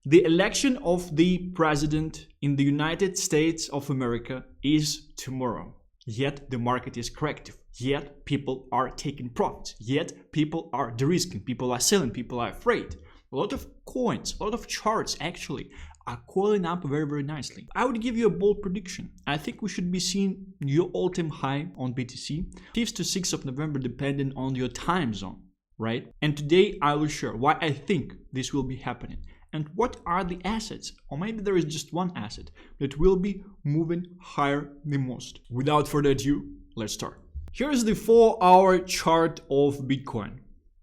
The election of the president in the United States of America is tomorrow. Yet the market is corrective. Yet people are taking profits. Yet people are de-risking. People are selling. People are afraid. A lot of coins, a lot of charts actually are calling up very, very nicely. I would give you a bold prediction. I think we should be seeing new all-time high on BTC, 5th to 6th of November, depending on your time zone, right? And today I will share why I think this will be happening and what are the assets, or maybe there is just one asset that will be moving higher the most. Without further ado, let's start. Here's the 4-hour chart of Bitcoin.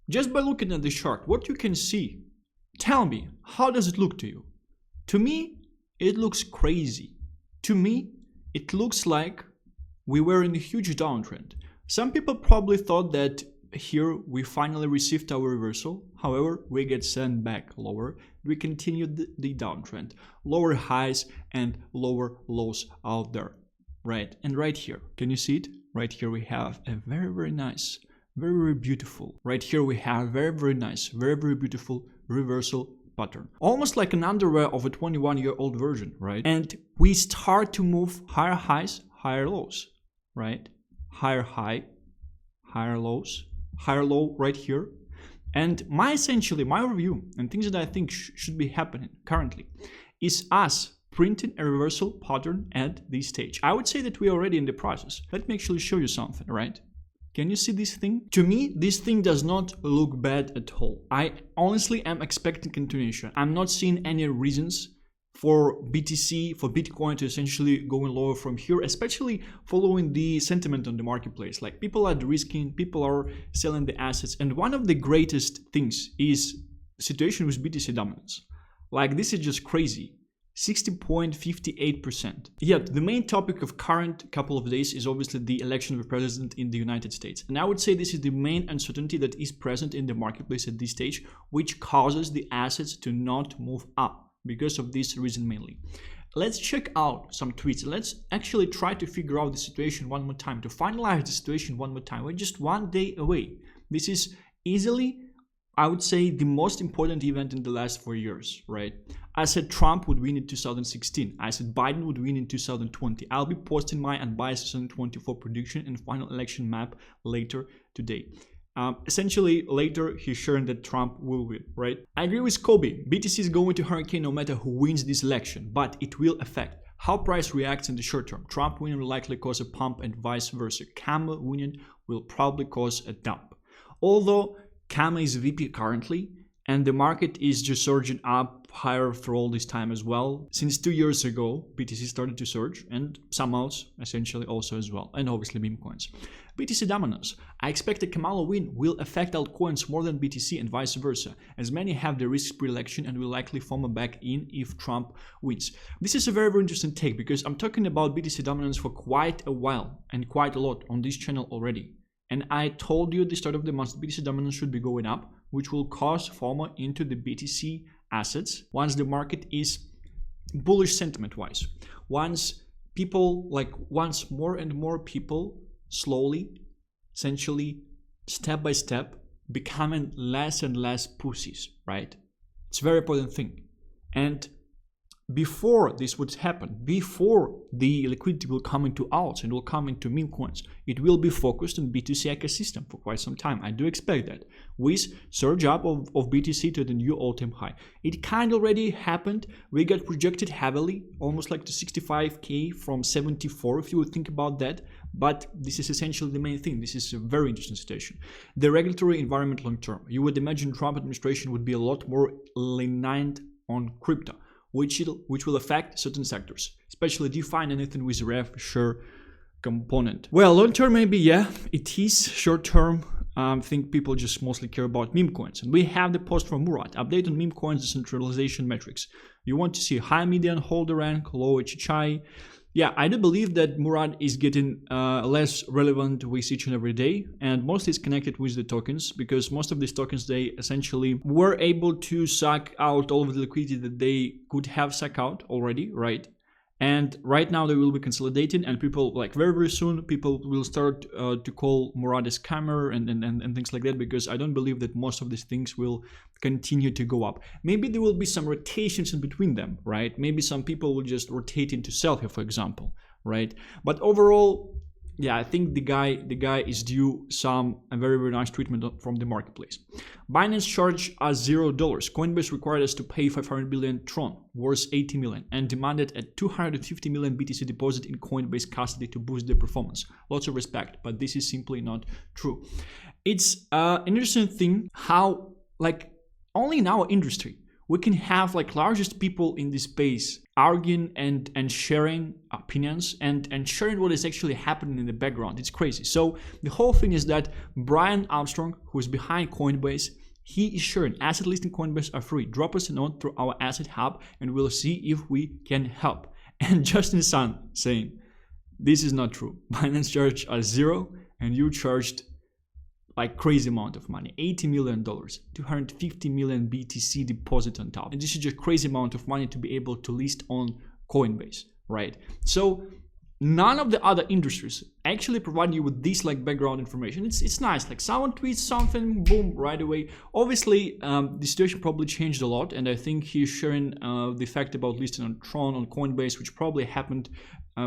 Just by looking at the chart, what you can see, tell me, how does it look to you? To me, it looks crazy. To me, it looks like we were in a huge downtrend. Some people probably thought that here we finally received our reversal. However, we get sent back lower. We continued the downtrend. Lower highs and lower lows out there, right? And right here, can you see it? Right here we have a very, very nice, very, very beautiful. Right here we have very, very nice, very, very beautiful reversal pattern. Almost like an underwear of a 21-year-old version, right? And we start to move higher highs, higher lows, right? Higher high, higher lows, higher low right here. And essentially my review and things that I think should be happening currently is us printing a reversal pattern at this stage. I would say that we're already in the process. Let me actually show you something, right? Can you see this thing? To me, this thing does not look bad at all. I honestly am expecting continuation. I'm not seeing any reasons for BTC, for Bitcoin to essentially going lower from here, especially following the sentiment on the marketplace. Like people are de-risking, people are selling the assets. And one of the greatest things is situation with BTC dominance. Like this is just crazy. 60.58%. Yet the main topic of current couple of days is obviously the election of the president in the United States. And I would say this is the main uncertainty that is present in the marketplace at this stage, which causes the assets to not move up because of this reason mainly. Let's check out some tweets. Let's actually try to figure out the situation one more time, to finalize the situation one more time. We're just one day away. This is easily, I would say, the most important event in the last 4 years, right? I said Trump would win in 2016. I said Biden would win in 2020. I'll be posting my unbiased 2024 prediction and final election map later today. Essentially, later he's sharing that Trump will win, right? I agree with Kobe. BTC is going to hurricane no matter who wins this election, but it will affect how price reacts in the short term. Trump winning will likely cause a pump and vice versa. Kama winning will probably cause a dump. Although Kama is VP currently, and the market is just surging up higher for all this time as well. Since 2 years ago, BTC started to surge, and some else essentially also as well, and obviously memecoins. BTC dominance. I expect a Kamala win will affect altcoins more than BTC and vice versa, as many have the risks pre-election and will likely form back in if Trump wins. This is a very, very interesting take because I'm talking about BTC dominance for quite a while and quite a lot on this channel already. And I told you at the start of the month, BTC dominance should be going up, which will cause FOMO into the BTC assets once the market is bullish sentiment-wise. Once more and more people slowly, essentially, step by step, becoming less and less pussies, right? It's a very important thing. And before this would happen, before the liquidity will come into alts and will come into meme coins, it will be focused on BTC ecosystem for quite some time. I do expect that with surge up of BTC to the new all-time high. It kind of already happened. We got projected heavily, almost like to 65k from 74 if you would think about that. But this is essentially the main thing. This is a very interesting situation. The regulatory environment long term. You would imagine Trump administration would be a lot more lenient on crypto, which will affect certain sectors, especially DeFi and anything with ref share component. Well, long term maybe, yeah, it is. Short term, I think people just mostly care about meme coins. And we have the post from Murat, update on meme coins decentralization metrics. You want to see high median holder rank, low HHI. Yeah, I do believe that Murat is getting less relevant with each and every day, and mostly it's connected with the tokens, because most of these tokens, they essentially were able to suck out all of the liquidity that they could have sucked out already, right? And right now they will be consolidating, and people like very soon people will start to call Murad a scammer and things like that, because I don't believe that most of these things will continue to go up. Maybe there will be some rotations in between them, right? Maybe some people will just rotate into selfie, for example, right? But overall, yeah, I think the guy is due a very nice treatment from the marketplace. Binance charged us $0. Coinbase required us to pay 500 billion Tron, worth 80 million, and demanded a 250 million BTC deposit in Coinbase custody to boost their performance. Lots of respect, but this is simply not true. It's an interesting thing how, like, only in our industry we can have like largest people in this space arguing and sharing opinions and sharing what is actually happening in the background. It's crazy. So the whole thing is that Brian Armstrong, who is behind Coinbase, he is sharing asset listing Coinbase are free. Drop us a note through our asset hub and we'll see if we can help. And Justin Sun saying, this is not true. Binance charged us $0 and you charged like crazy amount of money, $80 million, 250 million BTC deposit on top. And this is just crazy amount of money to be able to list on Coinbase, right? So none of the other industries actually provide you with this like background information. It's nice, like someone tweets something, boom, right away. Obviously, the situation probably changed a lot, and I think he's sharing the fact about listing on Tron, on Coinbase, which probably happened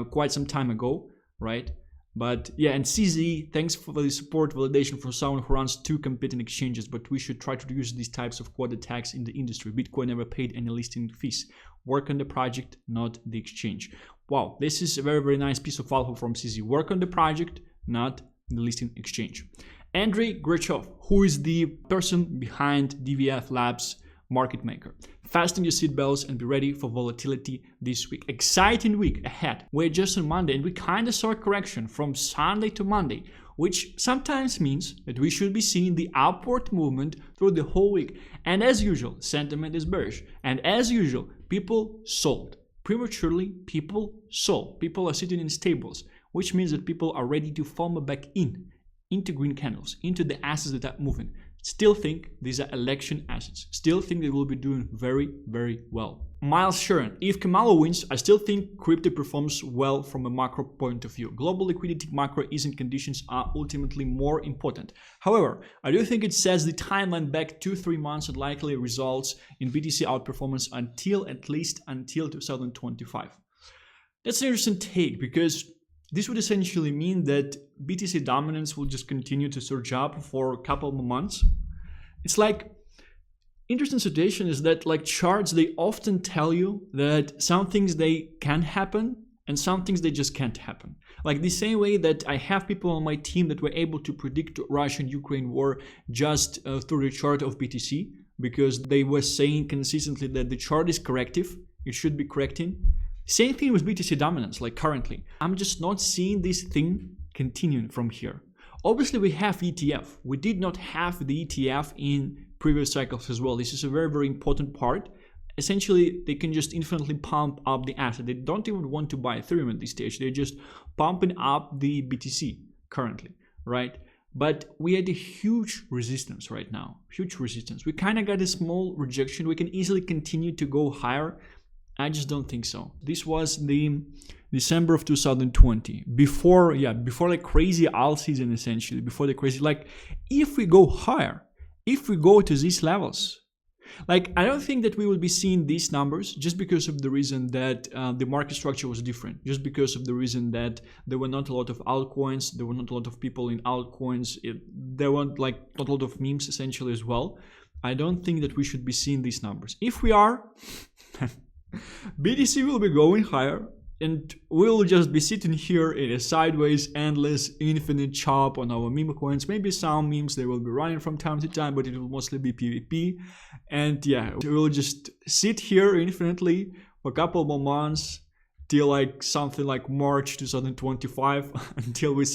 quite some time ago, right? But yeah, and CZ, thanks for the support validation from someone who runs 2 competing exchanges, but we should try to reduce these types of quad attacks in the industry. Bitcoin never paid any listing fees. Work on the project, not the exchange. Wow, this is a very nice piece of alpha from CZ. Work on the project, not the listing exchange. Andrei Grechov, who is the person behind DVF Labs market maker. Fasten your seatbelts and be ready for volatility this week. Exciting week ahead. We're just on Monday and we kind of saw a correction from Sunday to Monday, which sometimes means that we should be seeing the upward movement through the whole week. And as usual, sentiment is bearish. And as usual, people sold. Prematurely, people sold. People are sitting in stables, which means that people are ready to FOMO back into green candles, into the assets that are moving. Still think these are election assets. Still think they will be doing very well. Miles Sharon, if Kamala wins, I still think crypto performs well from a macro point of view. Global liquidity, macro easing conditions are ultimately more important. However, I do think it sets the timeline back 2-3 months and likely results in BTC outperformance at least until 2025. That's an interesting take, because this would essentially mean that BTC dominance will just continue to surge up for a couple more months. It's like, interesting situation is that like charts, they often tell you that some things they can happen and some things they just can't happen. Like the same way that I have people on my team that were able to predict Russia-Ukraine war just through the chart of BTC, because they were saying consistently that the chart is corrective, it should be correcting. Same thing with BTC dominance, like currently. I'm just not seeing this thing continuing from here. Obviously, we have ETF. We did not have the ETF in previous cycles as well. This is a very important part. Essentially, they can just infinitely pump up the asset. They don't even want to buy Ethereum at this stage. They're just pumping up the BTC currently, right? But we had a huge resistance right now. Huge resistance. We kind of got a small rejection. We can easily continue to go higher. I just don't think so. This was the December of 2020, before like crazy alt season, essentially, before the crazy, like if we go higher, if we go to these levels, like I don't think that we will be seeing these numbers just because of the reason that the market structure was different, just because of the reason that there were not a lot of altcoins, there were not a lot of people in altcoins, there weren't like not a lot of memes essentially as well. I don't think that we should be seeing these numbers. If we are, BTC will be going higher and we'll just be sitting here in a sideways, endless, infinite chop on our memecoins. Maybe some memes they will be running from time to time, but it will mostly be PvP. And yeah, we'll just sit here infinitely for a couple more months till like something like March 2025 until we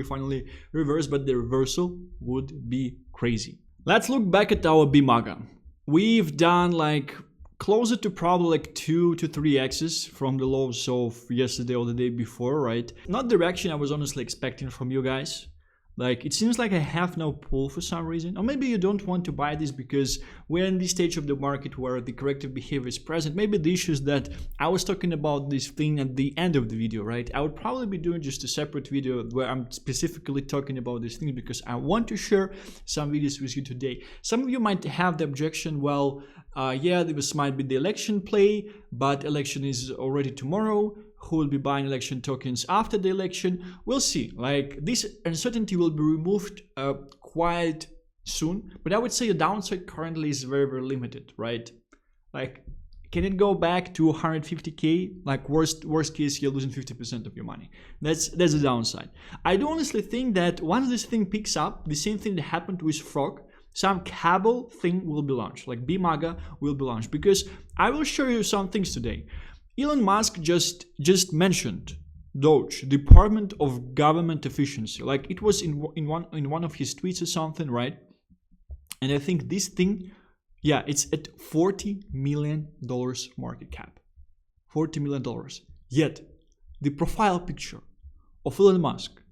finally reverse, but the reversal would be crazy. Let's look back at our Maga. We've done like closer to probably like 2 to 3x's from the lows of yesterday or the day before, right? Not the reaction I was honestly expecting from you guys. Like, it seems like I have no pull for some reason. Or maybe you don't want to buy this because we're in this stage of the market where the corrective behavior is present. Maybe the issue is that I was talking about this thing at the end of the video, right? I would probably be doing just a separate video where I'm specifically talking about these things because I want to share some videos with you today. Some of you might have the objection, well, yeah, this might be the election play, but election is already tomorrow. Who will be buying election tokens after the election? We'll see. Like, this uncertainty will be removed quite soon, but I would say the downside currently is very, very limited, right? Like, can it go back to 150k? Like, worst case, you're losing 50% of your money. That's the downside. I do honestly think that once this thing picks up, the same thing that happened with Frog, some cabal thing will be launched, like Maga will be launched, because I will show you some things today. Elon Musk just mentioned Doge, Department of Government Efficiency. Like, it was in one of his tweets or something, right? And I think this thing, yeah, it's at $40 million market cap. $40 million. Yet, the profile picture of Elon Musk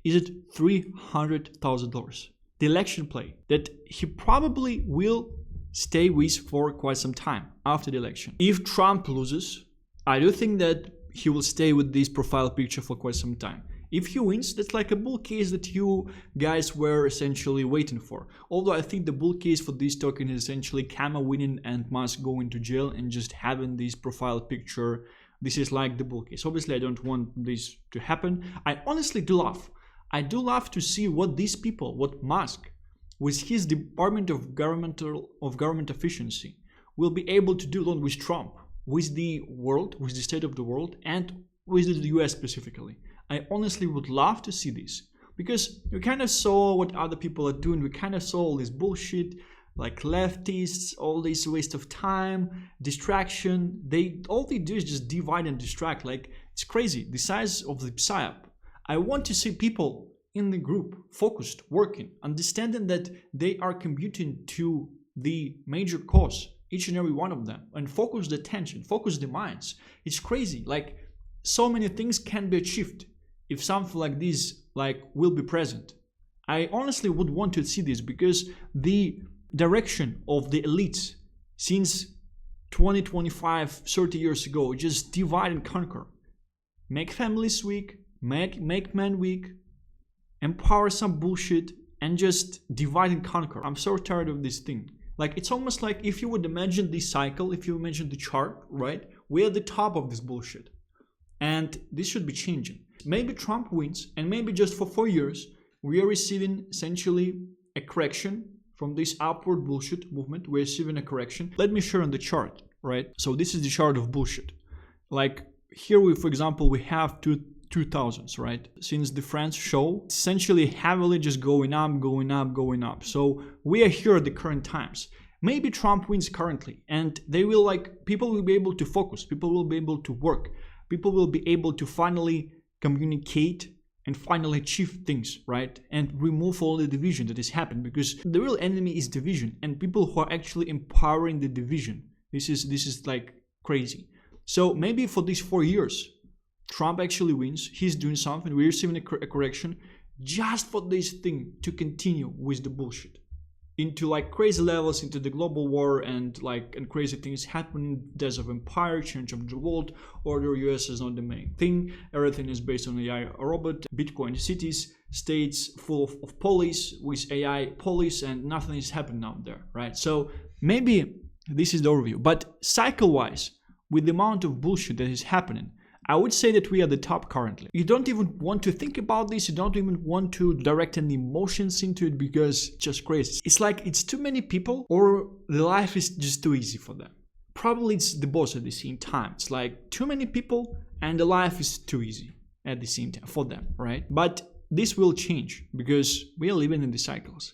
is at $300,000. The election play that he probably will stay with for quite some time after the election. If Trump loses, I do think that he will stay with this profile picture for quite some time. If he wins, that's like a bull case that you guys were essentially waiting for. Although I think the bull case for this token is essentially Kama winning and Musk going to jail and just having this profile picture. This is like the bull case. Obviously, I don't want this to happen. I honestly do love. I do love to see what these people, what Musk, with his Department of Government Efficiency, will be able to do along with Trump, with the world, with the state of the world, and with the US specifically. I honestly would love to see this because we kind of saw what other people are doing. We kind of saw all this bullshit, like leftists, all this waste of time, distraction. All they do is just divide and distract. Like, it's crazy. The size of the psyop. I want to see people in the group focused, working, understanding that they are contributing to the major cause, each and every one of them, and focus the attention, focus the minds. It's crazy. Like, so many things can be achieved if something like this will be present. I honestly would want to see this because the direction of the elites since 20-25, 30 years ago, just divide and conquer. Make families weak, make men weak, empower some bullshit, and just divide and conquer. I'm so tired of this thing. Like, it's almost like if you would imagine this cycle, if you imagine the chart, right? We're at the top of this bullshit. And this should be changing. Maybe Trump wins, and maybe just for 4 years, we are receiving essentially a correction from this upward bullshit movement. We're receiving a correction. Let me share on the chart, right? So this is the chart of bullshit. Like, here for example, we have 2000s, right? Since the France show, essentially heavily just going up. So we are here at the current times. Maybe Trump wins currently, and people will be able to focus, people will be able to work, people will be able to finally communicate and finally achieve things, right? And remove all the division that is happening, because the real enemy is division and people who are actually empowering the division. This is like crazy. So maybe for these 4 years, Trump actually wins. He's doing something. We're receiving a correction just for this thing to continue with the bullshit into like crazy levels, into the global war and crazy things happening. Death of empire, change of the world order. US is not the main thing. Everything is based on AI robot, Bitcoin cities, states full of police with AI police, and nothing is happening out there, right? So maybe this is the overview. But cycle-wise, with the amount of bullshit that is happening, I would say that we are the top currently. You don't even want to think about this. You don't even want to direct any emotions into it because it's just crazy. It's like it's too many people, or the life is just too easy for them. Probably it's the both at the same time. It's like too many people and the life is too easy at the same time for them, right? But this will change because we are living in the cycles.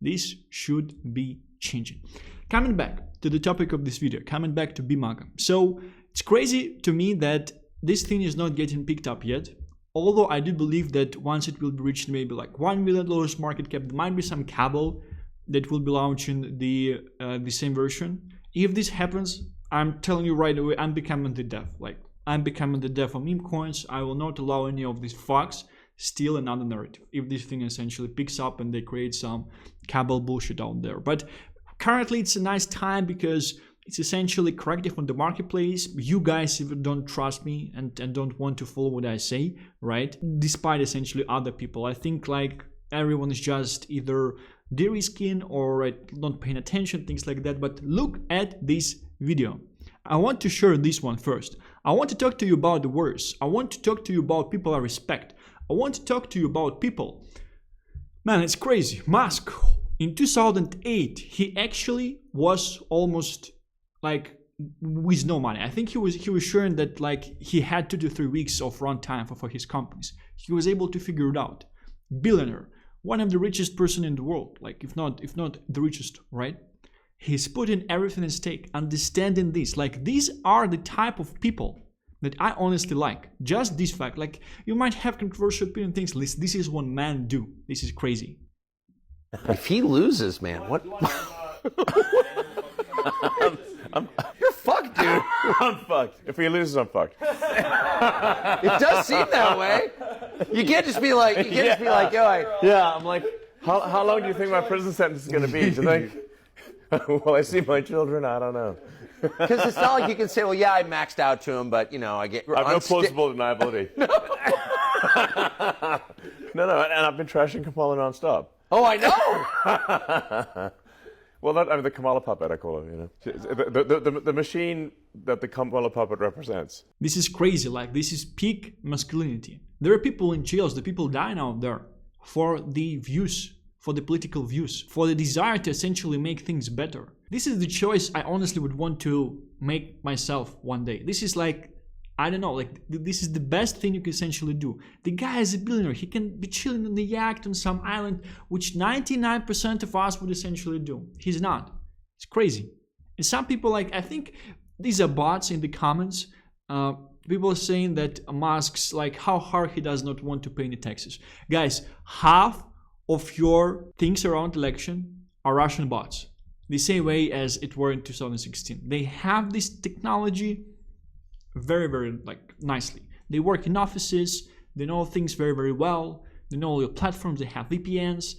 This should be changing. Coming back to the topic of this video, coming back to Maga. So it's crazy to me that this thing is not getting picked up yet, although I do believe that once it will be reached maybe like $1 million market cap, there might be some cabal that will be launching the same version. If this happens, I'm telling you right away, I'm becoming the dev. Like, I'm becoming the dev of Memecoins. I will not allow any of these fucks steal another narrative if this thing essentially picks up and they create some cabal bullshit out there. But currently it's a nice time because it's essentially corrective on the marketplace. You guys even don't trust me and don't want to follow what I say, right? Despite essentially other people. I think like everyone is just either de-risking or not paying attention, things like that. But look at this video. I want to share this one first. I want to talk to you about the words. I want to talk to you about people I respect. I want to talk to you about people. Man, it's crazy. Musk, in 2008, he actually was almost like with no money. I think he was sure that like he had 2 to 3 weeks of runtime for his companies. He was able to figure it out. Billionaire, one of the richest person in the world, like if not the richest, right? He's putting everything at stake, understanding this. Like these are the type of people that I honestly like. Just this fact, like you might have controversial opinion things. This is what men do. This is crazy. If he loses, man, what? You're fucked, dude. I'm fucked. If he loses, I'm fucked. It does seem that way. You can't just be like, yo, Yeah, I'm like, how long do you think my prison sentence is going to be? Do you think? Will I see my children? I don't know. because it's not like you can say, well, yeah, I maxed out to him, but, you know, I get... I have no plausible deniability. No, and I've been trashing Kamala nonstop. Oh, I know! Well, the Kamala puppet, I call it, you know. The machine that the Kamala puppet represents. This is crazy, like, this is peak masculinity. There are people in jails, the people dying out there for the views, for the political views, for the desire to essentially make things better. This is the choice I honestly would want to make myself one day. This is like, I don't know, like, this is the best thing you can essentially do. The guy is a billionaire. He can be chilling on the yacht on some island, which 99% of us would essentially do. He's not. It's crazy. And some people, like, I think these are bots in the comments. People are saying that Musk's, like, how hard he does not want to pay any taxes. Guys, half of your things around election are Russian bots. The same way as it were in 2016. They have this technology very, very like nicely. They work in offices, they know things very, very well, they know all your platforms, they have VPNs,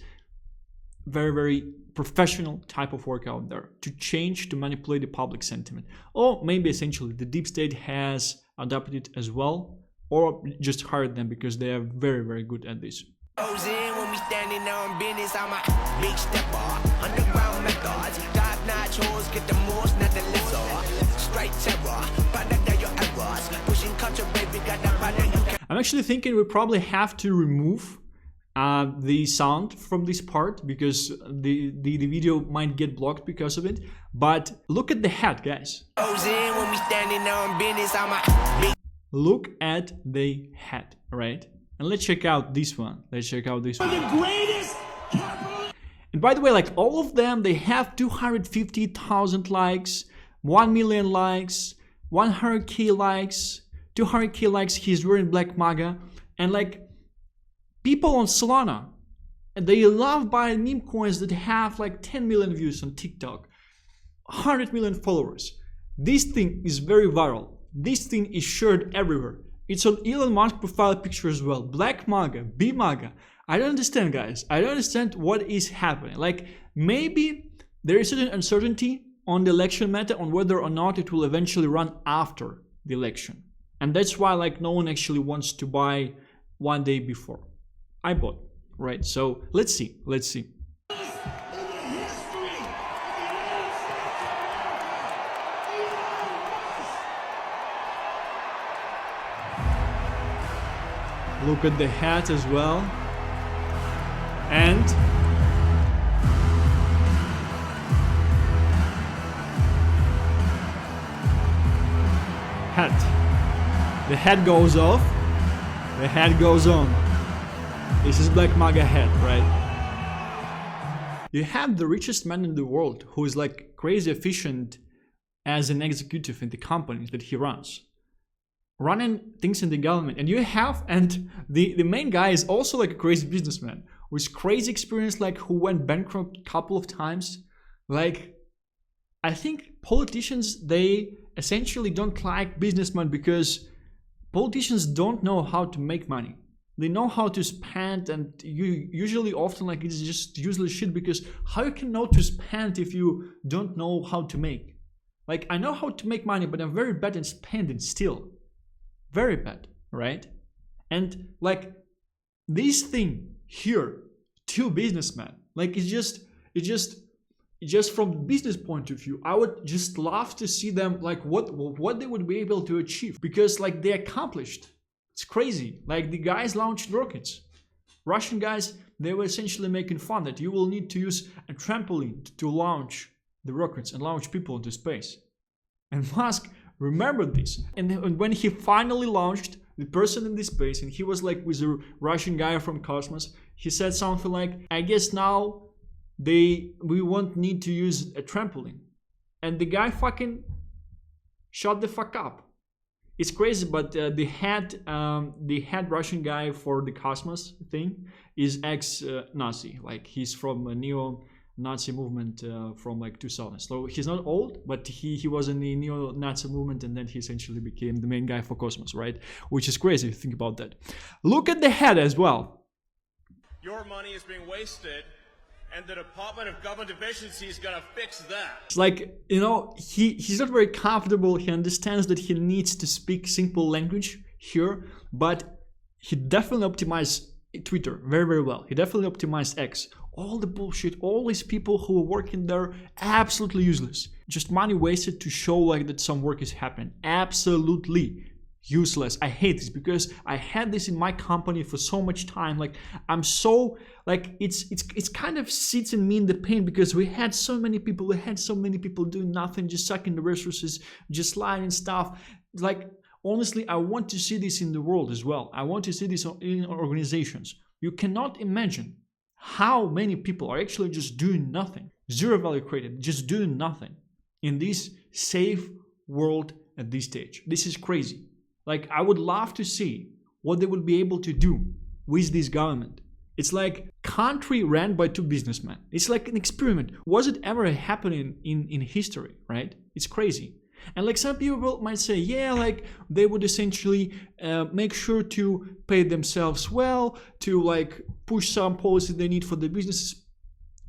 very, very professional type of work out there to change, to manipulate the public sentiment. Or maybe essentially the deep state has adopted it as well, or just hired them because they are very, very good at this. When we standing on business, I'm a big stepper. Underground methods, top-notch hoes, get the most, not the lesser. Straight terror, but your errors. Pushing culture, baby, got that partner you can. I'm actually thinking we probably have to remove the sound from this part because the video might get blocked because of it. But look at the hat, guys. When we standing on business, I'm a big. Look at the hat, right? And let's check out this one. Let's check out this one. The greatest. And by the way, like all of them, they have 250,000 likes, 1 million likes, 100k likes, 200k likes. He's wearing black Maga. And like people on Solana, they love buying meme coins that have like 10 million views on TikTok, 100 million followers. This thing is very viral. This thing is shared everywhere. It's on Elon Musk profile picture as well. Black Maga, B Maga. I don't understand, guys. I don't understand what is happening. Like, maybe there is certain uncertainty on the election meta on whether or not it will eventually run after the election. And that's why, like, no one actually wants to buy one day before. I bought, right? So, let's see. Let's see. Look at the hat as well. And hat. The hat goes off. The hat goes on. This is Black Maga hat, right? You have the richest man in the world who is like crazy efficient as an executive in the companies that he runs, running things in the government. And you have, and the main guy is also like a crazy businessman with crazy experience, like who went bankrupt a couple of times. Like, I think politicians, they essentially don't like businessmen because politicians don't know how to make money. they know how to spend, and you usually often like it's just useless shit, because how you can know to spend if you don't know how to make? Like, I know how to make money, but I'm very bad at spending still. Very bad, right? And like this thing here, two businessmen, like it's just from the business point of view, I would just love to see them like what they would be able to achieve, because like they accomplished. It's crazy. Like the guys launched rockets. Russian guys, they were essentially making fun that you will need to use a trampoline to launch the rockets and launch people into space. And Musk remembered this. And when he finally launched the person in the space, and he was like with a Russian guy from Cosmos, he said something like, I guess now we won't need to use a trampoline. And the guy fucking shut the fuck up. It's crazy, but the head Russian guy for the Cosmos thing is ex-Nazi. Like he's from a neo-Nazi movement from like 2000. So he's not old, but he was in the neo-Nazi movement, and then he essentially became the main guy for Cosmos, right? Which is crazy if you think about that. Look at the head as well. Your money is being wasted, and the Department of Government Efficiency is gonna fix that. It's like, you know, he's not very comfortable. He understands that he needs to speak simple language here, but he definitely optimized Twitter very, very well. He definitely optimized X. All the bullshit, all these people who are working there, absolutely useless. Just money wasted to show like that some work is happening. Absolutely useless. I hate this because I had this in my company for so much time. Like I'm so like it's kind of sits in me in the pain, because we had so many people doing nothing, just sucking the resources, just lying and stuff. Like honestly, I want to see this in the world as well. I want to see this in organizations. You cannot imagine how many people are actually just doing nothing, zero value created, just doing nothing in this safe world at this stage. This is crazy. Like, I would love to see what they would be able to do with this government. It's like country ran by two businessmen. It's like an experiment. Was it ever happening in history, right? It's crazy. And like some people might say, yeah, like they would essentially make sure to pay themselves well, to like push some policy they need for the businesses.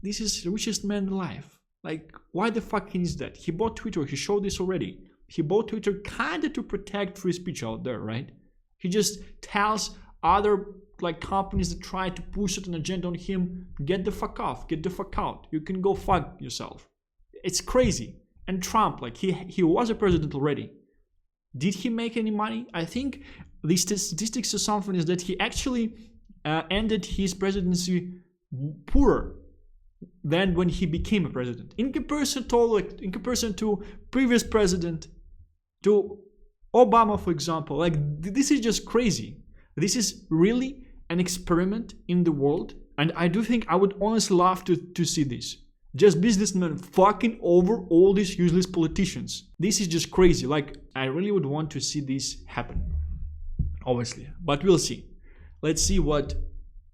This is the richest man alive. Like, why the fuck is that? He bought Twitter. He showed this already. He bought Twitter kind of to protect free speech out there, right? He just tells other like companies that try to push an agenda on him, get the fuck off, get the fuck out. You can go fuck yourself. It's crazy. And Trump, like he was a president already. Did he make any money? I think the statistics or something is that he actually ended his presidency poorer than when he became a president. In comparison to previous president, to Obama, for example. Like this is just crazy. This is really an experiment in the world, and I do think I would honestly love to see this. Just businessmen fucking over all these useless politicians. This is just crazy. Like, I really would want to see this happen. Obviously. But we'll see. Let's see what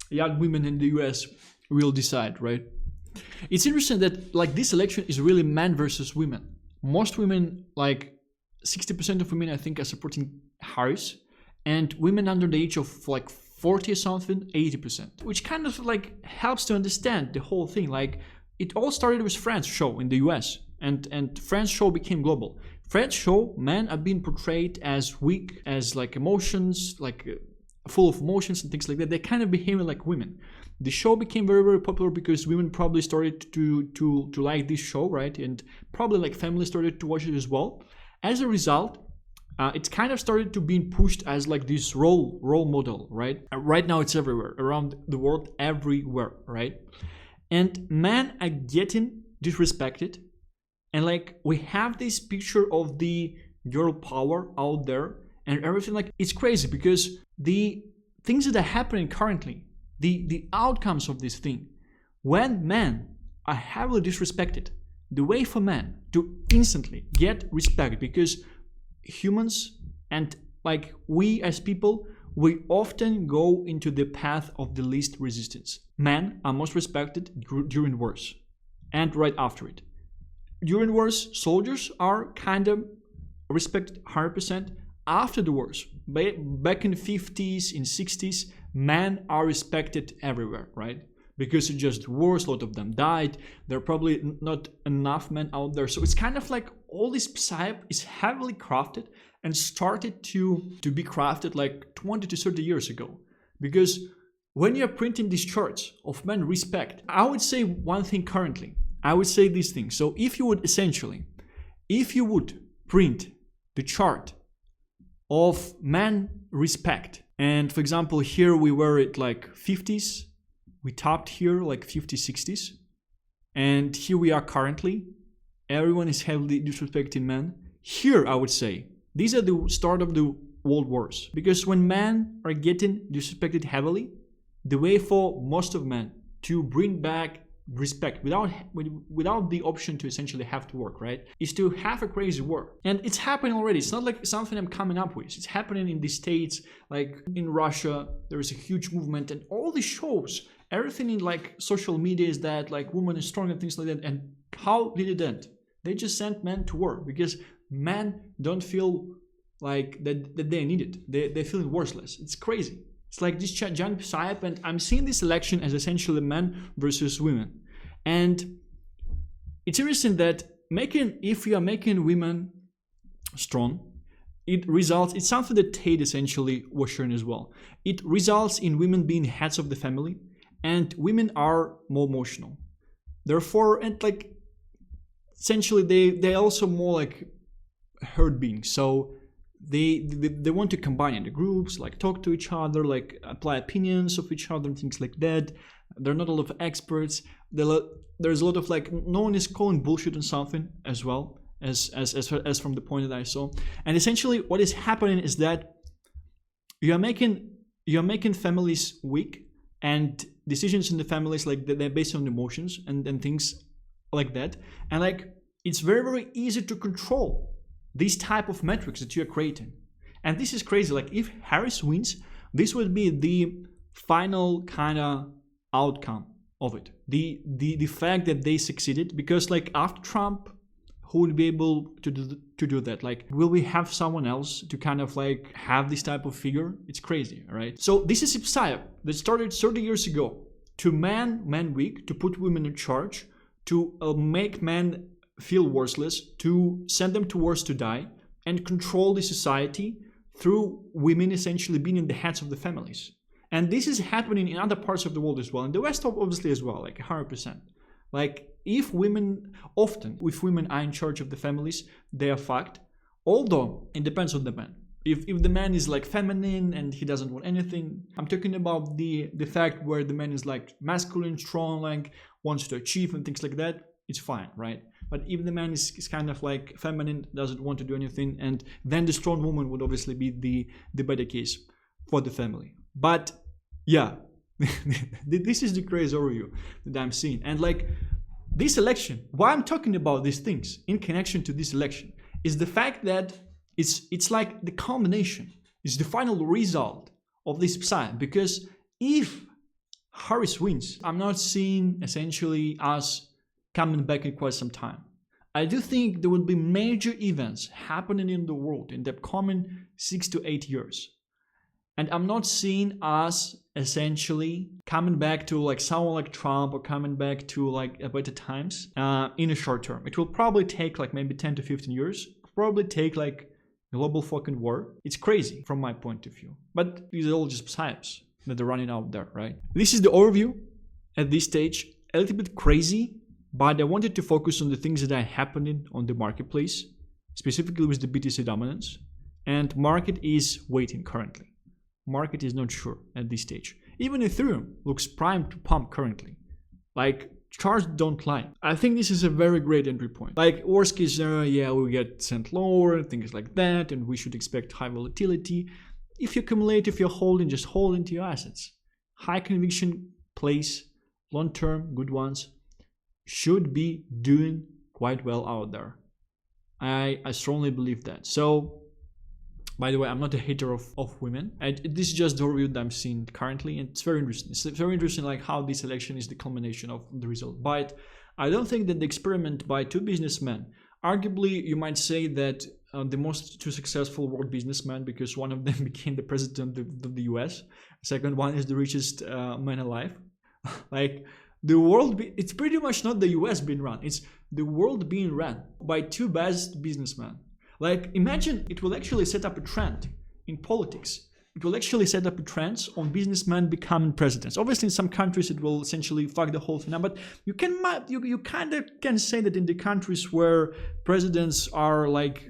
young women in the US will decide, right? It's interesting that like this election is really men versus women. Most women, like 60% of women, I think, are supporting Harris. And women under the age of like 40 or something, 80%. Which kind of like helps to understand the whole thing. Like, it all started with Friends show in the US, and Friends show became global. Friends show, men are being portrayed as weak, as like emotions, like full of emotions and things like that. They're kind of behaving like women. The show became very, very popular because women probably started to like this show, right? And probably like families started to watch it as well. As a result, it's kind of started to being pushed as like this role model, right? Right now it's everywhere, around the world, everywhere, right? And men are getting disrespected, and like we have this picture of the girl power out there and everything. Like, it's crazy because the things that are happening currently, the outcomes of this thing, when men are heavily disrespected, the way for men to instantly get respect, because humans and like we as people, we often go into the path of the least resistance. Men are most respected during wars and right after it. During wars, soldiers are kind of respected 100%. After the wars, back in the 50s, in 60s, men are respected everywhere, right? Because it's just wars, a lot of them died. There are probably not enough men out there. So it's kind of like all this psyop is heavily crafted and started to be crafted like 20 to 30 years ago. Because when you're printing these charts of men respect, I would say one thing currently. I would say these things. So if you would print the chart of men respect, and for example, here we were at like 50s, we topped here like 50s, 60s, and here we are currently. Everyone is heavily disrespecting men. Here, I would say, these are the start of the world wars. Because when men are getting disrespected heavily, the way for most of men to bring back respect without the option to essentially have to work, right, is to have a crazy war. And it's happening already. It's not like something I'm coming up with. It's happening in the States, like in Russia, there is a huge movement, and all this shows everything in like social media is that like women are strong and things like that. And how did it end? They just sent men to war because men don't feel like that they need it. They're feeling worthless. It's crazy. It's like this giant psyop, and I'm seeing this election as essentially men versus women. And it's interesting that if you are making women strong, it's something that Tate essentially was sharing as well. It results in women being heads of the family, and women are more emotional. Therefore, and like essentially they're also more like herd beings. So they want to combine in the groups, like talk to each other, like apply opinions of each other and things like that. There are not a lot of experts. There's a lot of like, no one is calling bullshit on something as well as from the point that I saw. And essentially what is happening is that you're making families weak, and decisions in the families, like they're based on emotions and things like that. And like it's very, very easy to control these type of metrics that you're creating. And this is crazy. Like if Harris wins, this would be the final kind of outcome of it. The fact that they succeeded, because like after Trump, who would be able to do that? Like, will we have someone else to kind of like have this type of figure? It's crazy, right? So this is a psyop that started 30 years ago to man weak, to put women in charge, to make men feel worthless, to send them to wars to die, and control the society through women essentially being in the heads of the families. And this is happening in other parts of the world as well, in the West obviously as well, like 100%. Like if women are in charge of the families, they are fucked. Although it depends on the man. If the man is like feminine and he doesn't want anything, I'm talking about the fact where the man is like masculine, strong, like wants to achieve and things like that, it's fine, right? But if the man is kind of like feminine, doesn't want to do anything, and then the strong woman would obviously be the better case for the family. But yeah, this is the crazy overview that I'm seeing. And like this election, why I'm talking about these things in connection to this election is the fact that it's like the culmination, it's the final result of this psyop. Because if Harris wins, I'm not seeing essentially us coming back in quite some time. I do think there will be major events happening in the world in the upcoming 6 to 8 years. And I'm not seeing us essentially coming back to like someone like Trump or coming back to like better times in a short term. It will probably take like maybe 10 to 15 years. It'll probably take like a global fucking war. It's crazy from my point of view. But these are all just psyops that are running out there, right? This is the overview at this stage. A little bit crazy, but I wanted to focus on the things that are happening on the marketplace, specifically with the BTC dominance. And market is waiting currently. Market is not sure at this stage. Even Ethereum looks primed to pump currently. Like, charts don't lie. I think this is a very great entry point. Like, worst case scenario, yeah, we get sent lower, things like that, and we should expect high volatility. If you accumulate, if you're holding, just hold into your assets. High conviction plays, long-term, good ones, should be doing quite well out there. I strongly believe that. So, by the way, I'm not a hater of women. This is just the overview that I'm seeing currently, and it's very interesting. It's very interesting, like how this election is the culmination of the result. But I don't think that the experiment by two businessmen, arguably you might say that the most two successful world businessmen, because one of them became the president of the US. Second one is the richest man alive. Like the world, it's pretty much not the US being run. It's the world being run by two best businessmen. Like imagine it will actually set up a trend in politics. It will actually set up a trend on businessmen becoming presidents. Obviously, in some countries, it will essentially fuck the whole thing up. But you kind of can say that in the countries where presidents are like,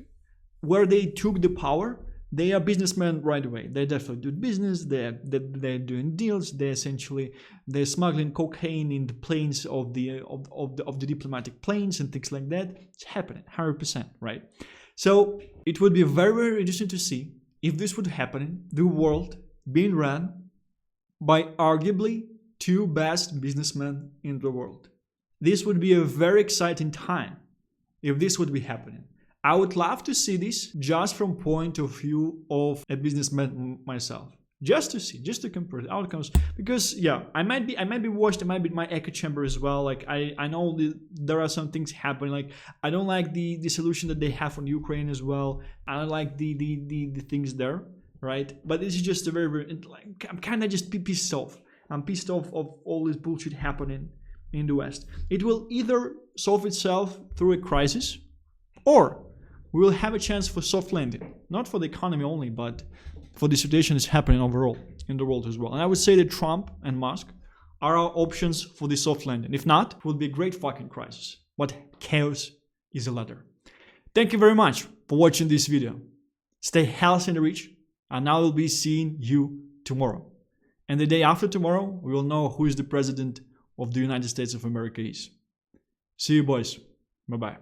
where they took the power, they are businessmen right away. They definitely do business. They're doing deals. They're smuggling cocaine in the planes of the diplomatic planes and things like that. It's happening 100%, right? So it would be very, very interesting to see if this would happen, the world being run by arguably two best businessmen in the world. This would be a very exciting time if this would be happening. I would love to see this just from point of view of a businessman myself. Just to see, just to compare the outcomes. Because yeah, I might be watched, I might be in my echo chamber as well. Like I know there are some things happening. Like I don't like the solution that they have on Ukraine as well. I don't like the things there, right? But this is just a very, very, like I'm kind of just pissed off. I'm pissed off of all this bullshit happening in the West. It will either solve itself through a crisis, or we will have a chance for soft landing. Not for the economy only, but for the situation that's happening overall in the world as well. And I would say that Trump and Musk are our options for the soft landing. If not, it would be a great fucking crisis. But chaos is a ladder. Thank you very much for watching this video. Stay healthy and rich, and I will be seeing you tomorrow. And the day after tomorrow, we will know who is the president of the United States of America is. See you boys. Bye-bye.